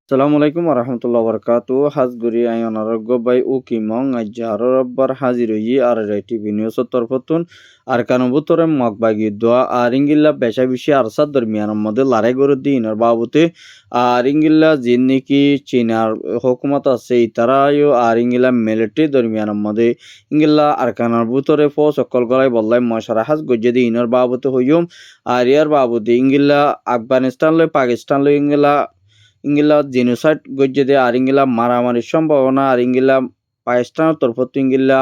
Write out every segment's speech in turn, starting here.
আসসালামু আলাইকুম ওরহমতুল্লাহ বরকাতু হাজগুড়ি আই অনারোগ্য বাই ও কিমং আজ্জাহার রব্বার হাজির হই আর টিভি নিউজ তরফতুন আর কানুবুতরে মগবাগি দোয়া আর ইঙ্গিল্লা বেশা বেশি আরসাদ দরমিয়ানের মধ্যে লড়াই করে দিনের বাবুতে আর ইঙ্গিল্লা যিন নাকি চীনার হুকুমত আছে ইতারাও আর ইঙ্গিল্লা মিলিটারি দরমিয়ানের মধ্যে ইঙ্গিল্লা আর কানার বুতরে ফো সকল গলাই বললাই মশারা হাজ গজ্জে দিনের বাবুতে হইম আর ইয়ার বাবুতে ইঙ্গিল্লা আফগানিস্তান লই পাকিস্তান লই ইংগিলা জেনোসাইড গজ্জেদে আর ইংগিলা মারামারির সম্ভাবনা আর ইংগিলা পাকিস্তানের তরফত ইংগিলা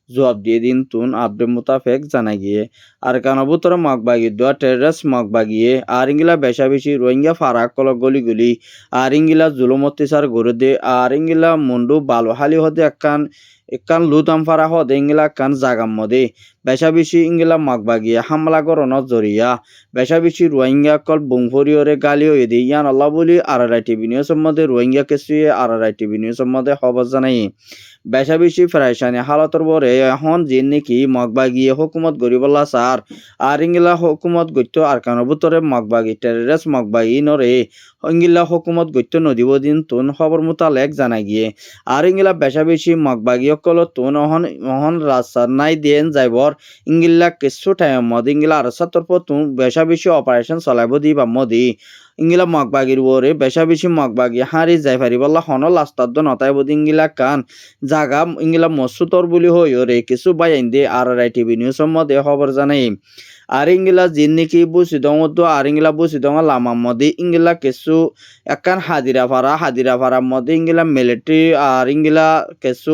জবাব দিয়ে দিন তুন আপডেট মোতাবেক জানা গিয়ে আর কানবুতর মগবাগি দোয়া টেররাস মগবাগিয়ে আর ইংগিলা বেশা বেশি রোহিঙ্গা ফারাক কল গলি গলি আর ইংগিলা জুলুম অত্যাচার গড়ে দে আর ইংগিলা মুন্ডু বালু হালি হদে একখান একখান লুতাম ফারা হদে ইংগিলা কান জাগাম মদে বেশা বেশি ইংগিলা মগবাগিয়ে হামলা গরনত জরিয়া বেশা বেশি রোহিঙ্গা কল বুংফরিয়রে গালিও এদি ইয়ান আল্লাহ বলি আরআরআই টিভি নিউজের মধ্যে রোহিঙ্গা কেসুয়ে আরআরআই টিভি নিউজের মধ্যে খবর জানাই বেশা বেশি ফেরাইশানি হালতর বরে এখন যে নাকি মগবাগিয়ে হুকুমত গরিবল্লা সার আর ইংলা হুকুমত গত্য আর কানবুতরে মগবাগি টেররিস্ট মগবাগি নরে ইংলা হুকুমত গত্য নদীব দিন তুন খবর মোতালেক জানা গিয়ে আর ইংলা বেশা বেশি মগবাগি অকল তুন অহন অহন রাস্তা নাই দেন যাইবর ইংলা কিছু টাইম মদ ইংলা আর তরফ তুন বেশা বেশি অপারেশন চলাইব দি বা মদি ইংলা মগবাগির ওরে বেশা বেশি মগবাগি হারি যাই পারি বল্লা হন লাস্তার নতাইব ইংলা কান জাগা ইংলা মসুতর বলি হই ওরে কিছু বাইন দে আরআরআই টিভি নিউজের মধ্যে খবর জানাই আর ইংলা জিন নাকি বুঝি দং আর ইংলা বুঝি দং লামার মধ্যে ইংলা কিছু একান হাদিরা ফারা মধ্যে ইংলা মিলিটারি আর ইংলা কিছু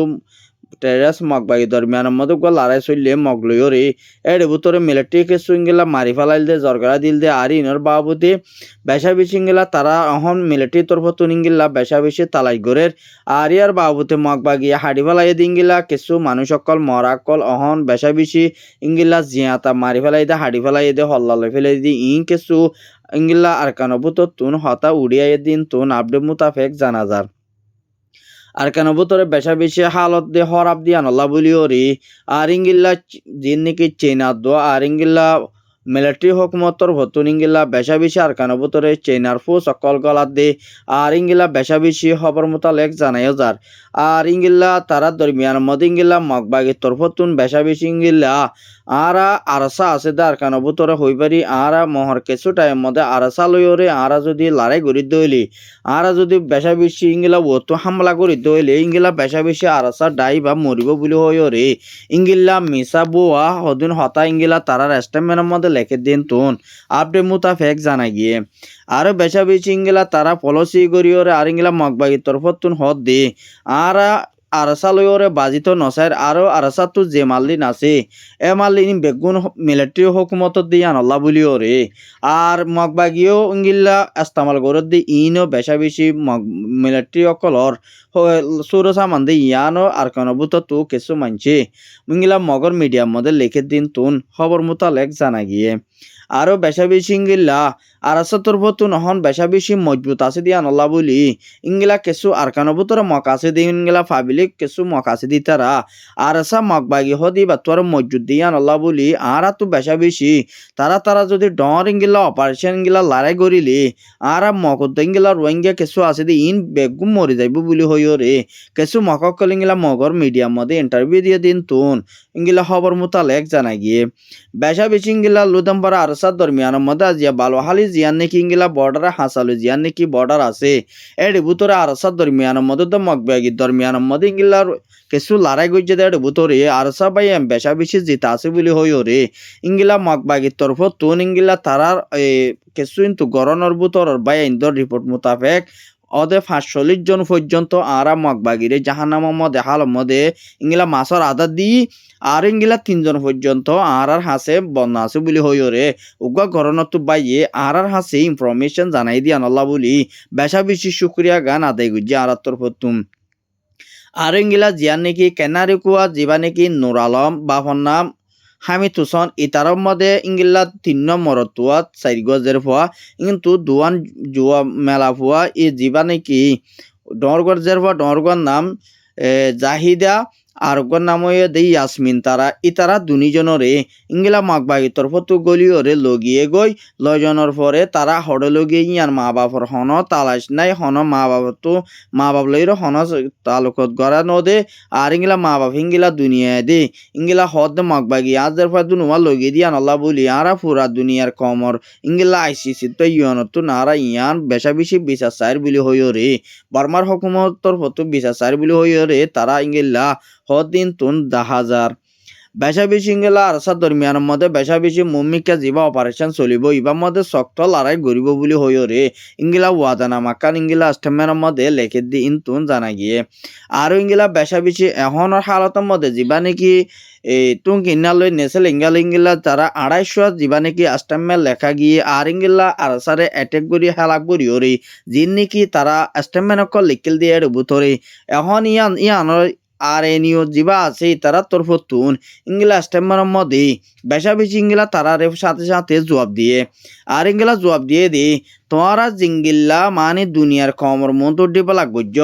টেরাস মগবাগি দরমিয়ানের মধ্যে লড়াই চললে মগলইও রে এর ভিতরে মিলিটারি কিছু ইংলা মারি ফেলাইল দে জরগড়া দিল দে আর ইনর বাবুতে বেশা বেশি ইংলা তারা অহন মিলিটারি তরফত ইংলা বেশা বেশি তালাই গরের আর ইয়ার বাবুতে মগবাগি হাড়ি ফেলাই দিঙ্গিলা কিছু মানুষ অকল মরাকল অহন বেশা বেশি ইংলা জিয়াতা মারি ফেলাই দে হাড়ি ফেলাই দে হল্লালে ফেলাই দি কিছু ইংলা আর কানবুত তুন হতা উড়িয়াই দিন তুন আপডেট মোতাবেক জানা যার আর কেন ভিতরে বেশা বেশি হালত দে হরাব দিয়া নল্লা বলিও রে আর ইংগিল্লা যিন নাকি চেনা দো আর ইংগিল্লা মিলিটারি হুকুমতর ভতুন ইংগিল্লা বেশা বেশি আর কেন ভিতরে চেনার ফু সকল গলাত দে আর ইংগিল্লা বেশা বেশি খবর মোতালেক জানাইও যার আর ইংগিল্লা তারা দরমিয়ান মদ ইংগিল্লা মগবাগির তরফতুন বেশা বেশি ইংগিল্লা আরা আরসা আছে দে আর কেন ভিতরে হই পারি আরা মহর কিছু টাইম মধ্যে আরসা লইরে আরা যদি লড়াই করি দইলি আরা যদি বেশা বেশি ইংগিলা ওতো হামলা করি দইলে ইংগিলা বেশা বেশি আরসা ডাই বা মরিব বলি হয় রে ইংগিল্লা মিসা বোয়া হদিন হতা ইংগিলা তারা রেস্টমেন্টের মধ্যে লেখে দিন তুন আপডেট মোতাবেক জানা গিয়ে আরো বেশা বেশি ইংগিলা তারা পলিসি করিওরে আর ইংগিলা মগবাগির তরফতুন হদ দে আরা আরসা লইরে বাজিত নসাইর আরো আরসা তো যে মাল্লিন আছে এ মাল্লিন বেগুন মিলিটারি হুকুমত দিয়ে আনল্লা বলিও রে আর মগবাগিও ইংগিল্লা ইস্তেমাল করে দি ইনও বেশা বেশি মিলিটারি অকলর সুরসা মানদে ইয়ানো আর কানবুত তো কিছু মানছে ইংগিলা মগর মিডিয়ার মধ্যে লিখে দিন তুন খবর মোতালেক জানা গিয়ে আরো বেশা বেশি ইংগিল্লা আরাসাতর ভতুন হন বেশা বেশি মজবুত আছে দিয়া নল্লা বলি ইংগিলা কিছু আর কানবুতর মক আছে দি ইংগিলা ফাবিলিক কিছু মক আছে দি তারা আরসা মগবাগি হদি বা তোর মজবুত দিয়া নল্লা বলি আরা তো বেশা বেশি তারা যদি ডর ইংগিলা অপারেশন ইংগিলা লড়াই করিলি আরা মকদ ইংগিলা রোহিঙ্গা কিছু আছে দি ইন বেগুম মরি যাইব বলি হইও রে কিছু মকল ইংগিলা মগর মিডিয়ার মধ্যে ইন্টারভিউ দিয়ে দিন তুন ইংগিলা খবর মোতালেক জানা গিয়ে বেশা বেশি ইংগিলা লুদম্বরা আরসার দরমিয়ানের মধ্যে আজিয়া বালোহালি জিয়ান নাকি ইংগিলা বর্ডারে হাসালু জিয়ান নাকি বর্ডার আছে এর ভিতরে আরসার দরমিয়ানের মধ্যে তো মগবাগির দরমিয়ানের মধ্যে ইংগিলার কিছু লড়াই গজ্জে দেয় ভিতরে আরসা বাই বেশা বেশি জিতা আছে বলি হইও রে ইংগিলা মগবাগির তরফ তুন ইংগিলা তারার কিছু কিন্তু গরনের ভিতর বাই ইন্দর রিপোর্ট মোতাবেক অদে ৪৫ জন পর্যন্ত আরা মগবাগিরে জাহান্নামের মধ্যে হালের মধ্যে ইংলা মাছর আদা দি আর ইংলা ৩ জন পর্যন্ত আর হাসে বন্যা আছে বলি হইও রে উগা গরনত বাইয়ে আর হাসে ইনফরমেশন জানাই দিয়া নল্লা বলি বেশা বেশি শুক্রিয়া গান আদায় গুজি আর তরফতুম আর ইংলা জিয়ান নাকি কেনারি কুয়া জিবা নাকি নুর আলম বাহর নাম হামিদ হুসন ইতারর মধ্যে ইংগিল্লা ৩ নম্বর তুয়া ৪ গজের ফুয়া কিন্তু দুয়ান জুয়া মেলা ফুয়া ই জীবা নাকি ডরগড় জের ফুয়া ডরগড় নাম জাহিদা আরোগ্যর নাম হয়ে দেই ইয়াসমিন তারা ইতারা দুনিজনরে ইংলা মাগবাগি তরফতু গলিওরে লগিয়ে গই লজনের পরে তারা হড়ে লগিয়ে ইয়ার মা বাপর হন তালাশ নাই হন মা বাপ লইর হন তালুকত গড়া নদে আর ইংলা মা বাপ হিঙ্গিলা দুনিয়ায় দে ইংলা হদ মাগবাগি আজের পর দুনুমা লগিয়ে দিয়ান আল্লাহ বলি আরা পুরা দুনিয়ার কমর ইংলা আইসিসি তো ইয়নতো নারা ইয়ান বেশা বেশি বিচার চাইর বলি হইও রে বার্মার হকুমতর ফটো বিচার চাইর বলি হইও রে তারা ইংলা হদিন তুন 10,000 বেশা বেশি ইংলা আরসা দরমিয়ানের মধ্যে বেশা বেশি মুমিকা জিবা অপারেশন চলিব ইবার মধ্যে শক্ত লড়াই গরিব বলি হইও রে ইংলা ওয়াদানা মাকান ইংলা আষ্টমের মধ্যে লেখে দি ইনতুন জানা গিয়ে আর ইংলা বেশা বেশি এখনের হালতের মধ্যে জিবা নাকি তুং কিনালৈ নেসেল ইংলা তারা 250 জিবা নাকি আষ্টমে লেখা গিয়ে আর ইংলা আরসারে অ্যাটেক করি হেলাক করি ওরে জিন নাকি তারা আষ্টমেনক লিখিল দিয়ে বুতরে এখন ইয়ান আর এনিও জিবা আছে তারা তরফতুন ইংলা আষ্টমের মধ্যে বেশা বেশি ইংলা তারার সাথে সাথে জবাব দিয়ে আর ইংলা জবাব দিয়ে দি তোরা জিঙ্গিল্লা মানে দুনিয়ার কমর মন তোর ডিপলা গজ্য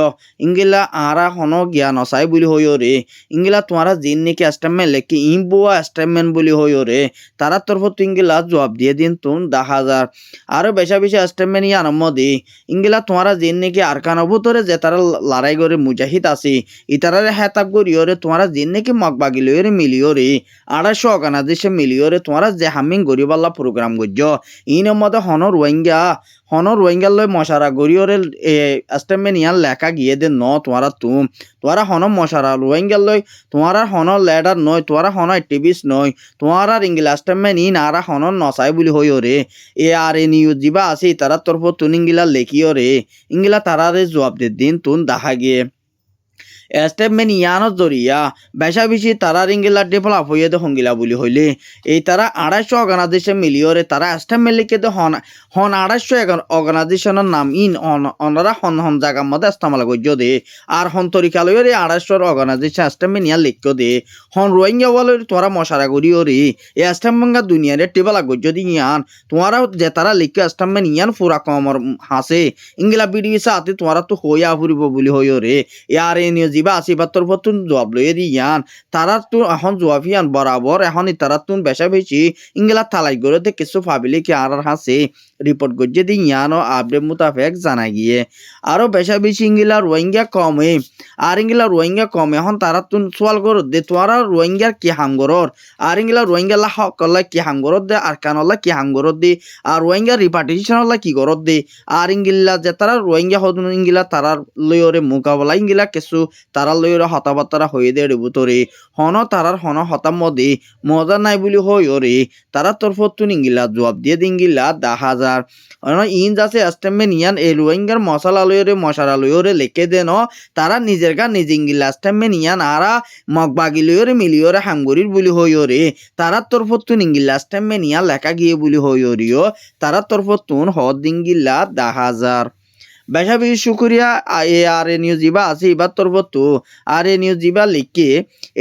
ইংলা আরা হন জ্ঞান অসাই বলি হইও রে ইংলা তোরা জিন নাকি আষ্টমে লেখি ইম্বুয়া আষ্টমেন বলি হইও রে তারা তরফত ইংলা জবাব দিয়ে দিন তুন 10,000 আরো বেশা বেশি আষ্টমেন ইয়ার মধ্যে ইংলা তোরা জিন নাকি আরকানবুতরে যে তারা লড়াই করে মুজাহিদ আছে ইতারারে হেতাব করিও রে তোরা জিন নাকি মগবাগি লইরে মিলিও রে 250 অর্গানাইজেশন মিলিও রে তোরা যে হামিং গরিবাল্লা প্রোগ্রাম গজ্য ইনের মধ্যে হনর রোহিঙ্গার লয় মশারা গরিয়রে আস্টেমেন ইয়ান লেখা গিয়ে দে ন তোরা হন মশারা রোহিঙ্গার লয় তোরা হন লেডার নয় তোরা হন অ্যাক্টিভিস্ট নয় তোরা ইংলা আস্টেমেন ইন আরা হন নসাই বলি হইও রে আর এ নিউজ জিবা আছে তারা তরফ তুন ইংলা লেখিও রে ইংলা তারারে জবাব দে দিন তুন দেখা গিয়ে স্টেপমেন ইয়ানোর জরিয়া বেশা বেশি তারা ইংলা ডেভেলপ হইয়ে দে হঙ্গিলা বলি হইলে এই তারা 250 অর্গানাইজেশন মিলিয়রে তারা স্টেপমেন লিখে দে হন 250 অর্গানাইজেশনের নাম অনারা হন জায়গার মধ্যে ইস্তেমাল করছ দে আর হন তরিকালয়ের 250 অর্গানাইজেশন স্টেপমেন ইয়া লিখ দে হন রোহিঙ্গা বলে তোরা মশারা করিও রে এই স্টেপমেন দুনিয়ারে টেবলা করছ দি ইয়ান তোরা যে তারা লিখে স্টেপমেন ইয়ান পুরা কমর হাসে ইংলা বিডিবি সাথে তোরা তো হইয়া ফুরিব বলি হইও রে আর এ নিউজ বা আসিবাতর পতুন জবাব লইয়ে দি ইয়ান তারা তো এখন জবাফিয়ান বরাবর এখন তারা তুন বেশা বেশি ইংলা থালাই গড়ে কিছু ভাবিলে কি আর হাসে রিপোর্ট করছে দি ইয়ান ও আপডেট মোতাবেক জানা গিয়ে আরো বেশা বেশি ইংলা রোহিঙ্গা কমে আর ইংলা রোহিঙ্গা কমে এখন তারা তুন সোয়াল গড় দে তোরা রোহিঙ্গার কি হাঙ্গরর আর ইংলা রোহিঙ্গা লা হকলা কি হাঙ্গরত দে আর কানলা কি হাঙ্গরত দে আর রোহিঙ্গা রিপার্টিশন হলা কি গরত দে আর ইংলা যে তারা রোহিঙ্গা হদুন ইংলা তারার লয়রে মোকাবেলা ইংলা কিছু তারা লইরা হতাবার্তারা হয়ে দেয় বুতরে হন তারার হন হতাম মধ্যে মজা নাই বলি হই ওরে তারা তরফতুন ইংলা জবাব দিয়ে দিঙ্গিলা 10,000 ইন যাচ্ছে আস্টেমে নিয়ান এই রোহিঙ্গার মশালা লইরে লেখে দেন তারা নিজের গা নিজে ইংলা আস্টেমে নিয়ান আরা মগবাগি লইরে মিলিয়রে হাঙ্গরির বলি হই ওরে তারা তরফতুন ইংলা আস্টেমে নিয়া লেখা গিয়ে বলি হই ওরিও তারা তরফতুন হদ দিঙ্গিলা 10,000 বেশা বেশি শুক্রিয়া আর এ নিউজ জিবা আছে এবার তরবতো আর এ নিউজ জিবা লিখে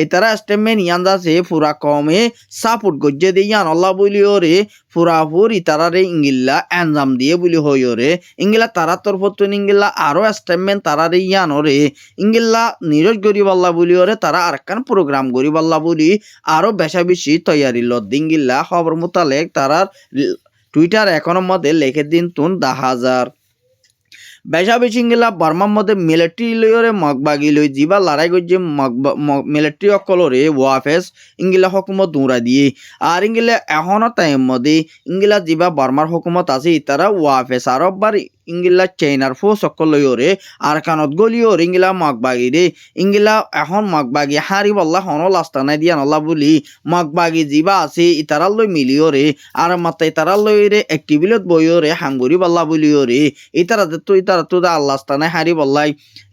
এ তারা স্টেটমেন্ট ইয়ান যাচ্ছে পুরা কমে সাপোর্ট গজ্জে দিয়ে ইয়ান আল্লাহ বলিও রে পুরাপুর ইতারারে ইংলা এনজাম দিয়ে বলি হইও রে ইংলা তারা তরফতো ইংলা আরো স্টেটমেন্ট তারারে ইয়ান রে ইংলা নিরজ গরিব আল্লাহ বলিও রে তারা আরকান প্রোগ্রাম গরিব আল্লাহ বলি আরো বেশা বেশি তৈয়ারি লদ দিঙ্গিল্লা খবর মোতালেক তারার টুইটার এখনের মধ্যে লিখে দিন তুন 10,000 বেশা বেশি ইংলা বার্মার মধ্যে মিলিটারি লইরে মগবাগি লই জিবা লড়াই করছে মিলিটারি অকলরে ওয়াফেস ইংলা হকুমত দৌড়া দিয়ে আর ইংলা এখনো টাইম মধ্যে ইংলা জিবা বার্মার হকুমত আছে তারা ওয়াফেস আর বার ইংলা চাইনার ফো সকল লইরে আর কানত গলিও ইংলা মগবাগি রে ইংলা এখন মগবাগি হারি বল্লা হন লাস্তানাই দিয়া নলা বলি মগবাগি জিবা আছে ইতারা লই মিলিও রে আর মাত্র ইতারা লইরে একটিভিলত বইও রে হাঙ্গুরি বল্লা বলিও রে ইতারা তো ইতারা তো আল্লাহ স্থানে হারি বল্লাই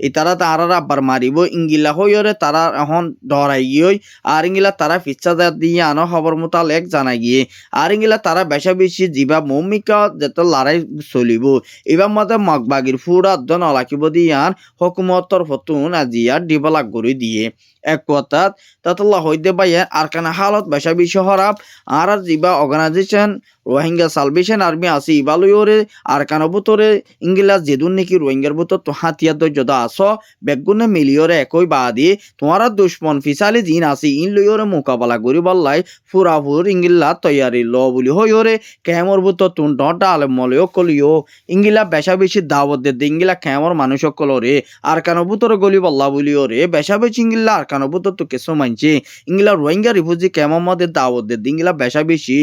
ইতারা তারা আবার মারিব ইংলা হইরে তারা এখন ডরাই গিয়ে আর ইংলা তারা ফিচ্ছা দিয়ে আনো খবর মোতালেক জানাই গিয়ে আর ইংলা তারা বেশা বেশি জিবা মৌমিকা যেত লড়াই চলিব এবার মতে মগবাগির ফুরা দন অলাকিব দিয়ান হকুমতর ফতুন আজিয়া ডিবলাক করে দিয়ে এক কথাত তাতল্লাহ হইতে বাইয়া আর কানা হালত বেশা বেশি হরাপ আর জিবা অর্গানাইজেশন রোহিঙ্গা সালভেশন আর্মি আছে ইবালয়রে আর কানো বুতরে ইংলা যেদুন নাকি রোহিঙ্গার বুতর তো হাতিয়ার দর্জদা আস বেগুনে মিলিয়রে একই বাদি তোমারা দুশ্মন ফিসালি জিন আছে ইন লইয়রে মোকাবেলা করি বললাই ফুরাফুর ইংলা তৈয়ারি ল বলি হইরে কেমর বুতর তুন ডটা আলে মলেও কলিও ইংলা বেশা বেশি দাওয়াত দে ইংলা কেমর মানুষ কলরে আর কানো বুতরে গলি বল্লা বলিও রে বেশা বেশি ইংলা আর কানো বুতর তো কেসো মানছে ইংলা রোহিঙ্গা রিফিউজি কেমন মধ্যে দাওয়াত দে ইংলা বেশা বেশি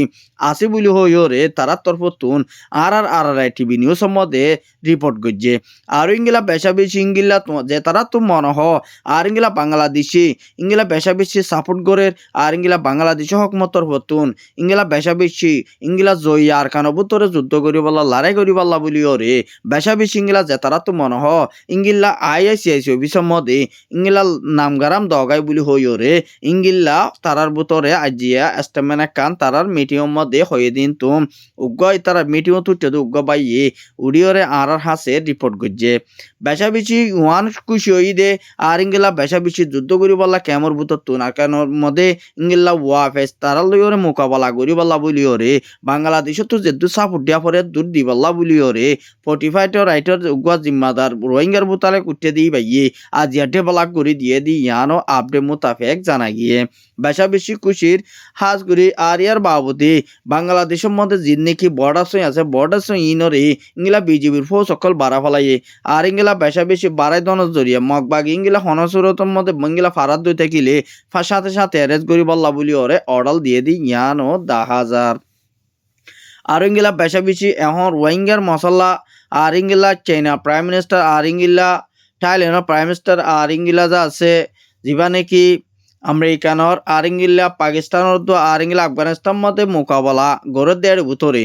আছে বলি হইরে তারার তরফ তুন আর টিভি নিউজ মধ্যে রিপোর্ট করছে আর ইংলা বেশা বেশি ইংলা যে তারা তো মনে হ আর ইংলা বাংলাদেশি ইংলা বেশা বেশি সাপোর্ট করে আর ইংলা বাংলাদেশি হকমতর হতুন ইংলা বেশা বেশি ইংলা জয়ী আর কানবুতরে যুদ্ধ করি বলা লড়াই করি বলা বলিও রে বেশা বেশি ইংলা যে তারা তো মনে হ ইংলা আইআইসিআইসি অফিসের মধ্যে ইংলা নামগারাম দগাই বলি হইও রে ইংলা তারার বুতরে আজিয়া এস্টেমেনা কান তারার মিটিংয়ের মধ্যে হয়ে দিন তুম উগ্গয় তারা মিটিংও তুটে উগ্গ বাইয়ে উড়িয়রে আর হাসে রিপোর্ট করছে বেশা বেশি ওয়ান খুশি হই দে আর ইংলা বেশা বেশি যুদ্ধ করি বলা কেমর বুতর তুন আর কেন মধ্যে ইংলা ওয়াফেস তারা লইরে মোকাবেলা করি বলা বলিও রে বাংলাদেশ তো যেদু সাপোর্ট দিয়া পরে দূর দি বল্লা বলিও রে 45 রাইটার উগ্গা জিম্মাদার রোহিঙ্গার বুতালে কুটে দিই বাইয়ে আজিয়া ডেভেলপ করে দিয়ে দি ইয়ানো আপডে মোতাফেক জানা গিয়ে বেশা বেশি খুশির হাজগুড়ি আর ইয়ার বাবদে বাংলাদেশের মধ্যে যে নাকি বর্ডার সই আছে বর্ডার সই ইনরে ইংলা বিজেপির ফো সকল বাড়া ফেলাইয়ে আর ইংলা বেশা বেশি বাড়াই দনের জরিয়া মগবাগ ইংলা হনসুরতর মধ্যে মঙ্গিলা ফারাত দই থাকিলে সাথে সাথে অ্যারেস্ট করি বল্লা বলি ওরে অর্ডার দিয়ে দি ইয়ানো 10,000 আর ইংলা বেশা বেশি এখন রোহিঙ্গার মশলা আর ইংলা চাইনা প্রাইম মিনিস্টার আর ইংলা থাইল্যান্ডের প্রাইম মিনিস্টার আর ইংলা যা আছে যিবা নাকি আমেরিকানর আর ইংলা পাকিস্তানের তো আর ইংলা আফগানিস্তান মধ্যে মোকাবেলা গড়ে দেড় ভিতরে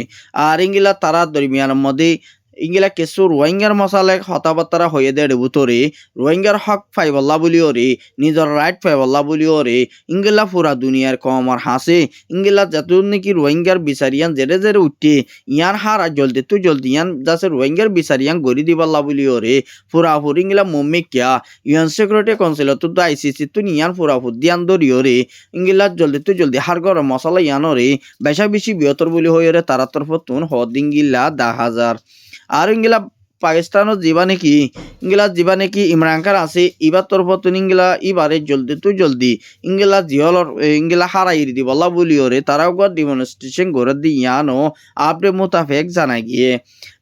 আর ইংলা তারা দরমিয়ানের মধ্যে ইংলা কিছু রোহিঙ্গার মশালে হতাবার্তা হয়ে দেড় ভিতরে রোহিঙ্গার হক ফাইবল্লা বলিও রে নিজের রাইট ফাইবল্লা বলিও রে ইংলা পুরা দুনিয়ার কমর হাসে ইংলা যত নাকি রোহিঙ্গার বিচারিয়ান জেরে জেরে উঠে ইয়ার হার জলদি তো জলদি ইয়ান যাচ্ছে রোহিঙ্গার বিচারিয়ান গড়ি দিবাল্লা বলিও রে পুরাপুর ইংলা মম্মি কিয়া ইউএন সিকিউরিটি কাউন্সিল তো আইসিসি তো ইয়ান পুরাপুর দিয়ান দরিও রে ইংলা জলদি তো জলদি হার গরম মশলা ইয়ানো রে বেশা বেশি বৃহত্তর বলি হয়ে রে তারা তরফ তুন হদিঙ্গিল্লা 10,000 আর ইংলা পাকিস্তানত যিবা নাকি ইংলা যিবা নাকি ইমরান খান আছে ইবার তরফতুন ইংলা ইবারে জলদি তো জলদি ইংলা জিহলর ইংলা হারাই দি বলা বলিও রে তারাও ডেমনস্ট্রেশন করে দি ইয়ানো আপডে মোতাফেক জানাই গিয়ে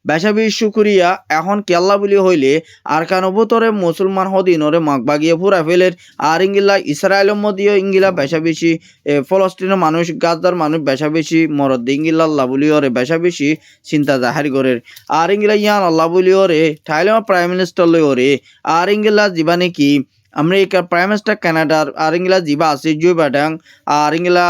বেশা বেশি শুক্রিয়া এখন কেল্লা বলি হইলে আর কানবতরে মুসলমান হদিনরে মগবাগিয়ে পুরা ফেলের আর ইংলা ইসরায়েলের মধ্যেও ইংলা বেশা বেশি ফলস্তিনের মানুষ গাজার মানুষ বেশা বেশি মরদ ইংলা আল্লাহ বলিও রে বেশা বেশি চিন্তা জাহার করে আর ইংলা ইয়ান আল্লাহ বলিও রে থাইল্যান্ড প্রাইম মিনিস্টার লইও রে আর ইংলা যিবা নাকি আমেরিকার প্রাইম মিনিস্টার কানাডার আর ইংলা যিবা আছে জো বাইডেন আর ইংলা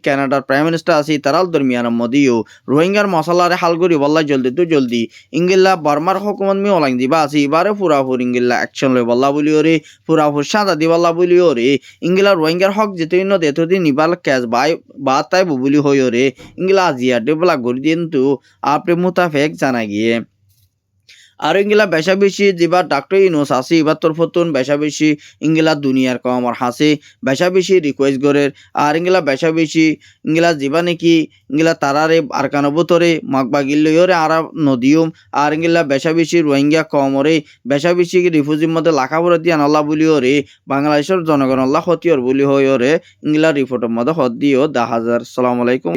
কানাডার প্রাইম মিনিস্টার আছে তারাল দরমিয়ানের মধ্যেও রোহিঙ্গার মশলারে হাল করি বল্লা জলদি তো জলদি ইংলা বর্মার হকুমত মি ওলাং দিবা আছে এবারে পুরাপুর ইংলা অ্যাকশন লই বল্লা বলিও রে পুরাপুর সাদা দি বল্লা বলিও রে ইংলা রোহিঙ্গার হক যেতে ন দেতদিন নিবাল ক্যাশ বাই বা তাই বলি হইও রে ইংলা আজিয়া ডেভেলপ করে দিন তো আপনি মোতাফেক জানা গিয়ে আর ইংলা বেশা বেশি যেবার ডাক্তার ইউনুস আছে এবার তরফতুন বেশা বেশি ইংলা দুনিয়ার কমর হাসে বেশা বেশি রিকোয়েস্ট করে আর ইংলা বেশা বেশি ইংলা যেবা নাকি ইংলা তারারে আর কানবতরে মগবাগিল লইরে আর নদীয়ম আর ইংলা বেশা বেশি রোহিঙ্গা কমরে বেশা বেশি রিফিউজির মধ্যে লাখাপড়া দিয়ে আল্লাহ বলিও রে বাংলাদেশের জনগণ আল্লাহ হতিয়র বলি হইও রে ইংলা রিপোর্টের মধ্যে হদ দিও 10,000 সালাম আলাইকুম।